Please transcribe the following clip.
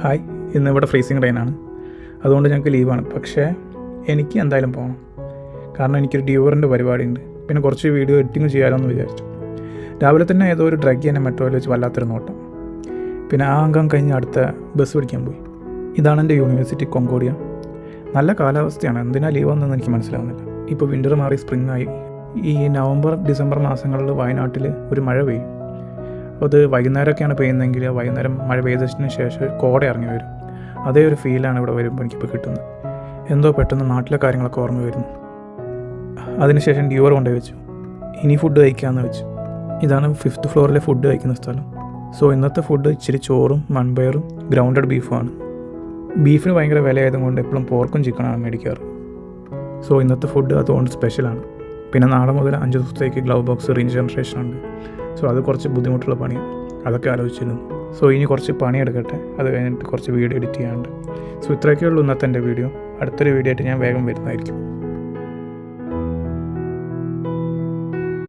Hi, ഇന്നിവിടെ freezing റെയിനാണ്. അതുകൊണ്ട് ഞങ്ങൾക്ക് ലീവാണ്. പക്ഷേ എനിക്ക് എന്തായാലും പോകണം. കാരണം എനിക്കൊരു ഡ്യൂവറിൻ്റെ പരിപാടിയുണ്ട്. പിന്നെ കുറച്ച് വീഡിയോ എഡിറ്റിംഗ് ചെയ്യാമെന്ന് വിചാരിച്ചു. രാവിലെ തന്നെ ഏതോ ഒരു ഡ്രഗ് എന്നെ മെട്രോയിൽ വെച്ച് വല്ലാത്തൊരു നോട്ടം. പിന്നെ ആ അംഗം കഴിഞ്ഞ് അടുത്ത ബസ് പിടിക്കാൻ പോയി. ഇതാണ് എൻ്റെ യൂണിവേഴ്സിറ്റി കൊങ്കോഡിയ. നല്ല കാലാവസ്ഥയാണ്. എന്തിനാ ലീവ് വന്നതെന്ന് എനിക്ക് മനസ്സിലാവുന്നില്ല. ഇപ്പോൾ വിൻ്റർ മാറി സ്പ്രിംഗ് ആയി. ഈ നവംബർ ഡിസംബർ മാസങ്ങളിൽ വയനാട്ടിൽ ഒരു മഴ പെയ്യും. അത് വൈകുന്നേരമൊക്കെയാണ് പെയ്യുന്നതെങ്കിൽ വൈകുന്നേരം മഴ പെയ്തതിന് ശേഷം കോട ഇറങ്ങി വരും. അതേ ഒരു ഫീലാണ് ഇവിടെ വരുമ്പോൾ എനിക്കിപ്പോൾ കിട്ടുന്നത്. എന്തോ പെട്ടെന്ന് നാട്ടിലെ കാര്യങ്ങളൊക്കെ ഓർമ്മ വരുന്നു. അതിനുശേഷം ഡ്യൂവർ കൊണ്ടുപോയി വെച്ചു. ഇനി ഫുഡ് കഴിക്കാമെന്ന് വെച്ചു. ഇതാണ് 5th ഫ്ലോറിലെ ഫുഡ് കഴിക്കുന്ന സ്ഥലം. സോ ഇന്നത്തെ ഫുഡ് ഇച്ചിരി ചോറും മൺപയറും ഗ്രൗണ്ടഡ് ബീഫുമാണ്. ബീഫിന് ഭയങ്കര വിലയായതുകൊണ്ട് എപ്പോഴും പോർക്കും ചിക്കനാണ് മേടിക്കാറ്. സോ ഇന്നത്തെ ഫുഡ് അതുകൊണ്ട് സ്പെഷ്യലാണ്. പിന്നെ നാളെ മുതൽ 5 ദിവസത്തേക്ക് ഗ്ലൗ ബോക്സ് റീജനറേഷൻ ഉണ്ട്. സോ അത് കുറച്ച് ബുദ്ധിമുട്ടുള്ള പണിയാണ്. അതൊക്കെ ആലോചിച്ചിരുന്നു. സോ ഇനി കുറച്ച് പണിയെടുക്കട്ടെ. അത് കഴിഞ്ഞിട്ട് കുറച്ച് വീഡിയോ എഡിറ്റ് ചെയ്യാനുണ്ട്. സോ ഇത്രയൊക്കെ ഉള്ളൂ ഇന്നത്തെ എൻ്റെ വീഡിയോ. അടുത്തൊരു വീഡിയോ ആയിട്ട് ഞാൻ വേഗം വരുന്നതായിരിക്കും.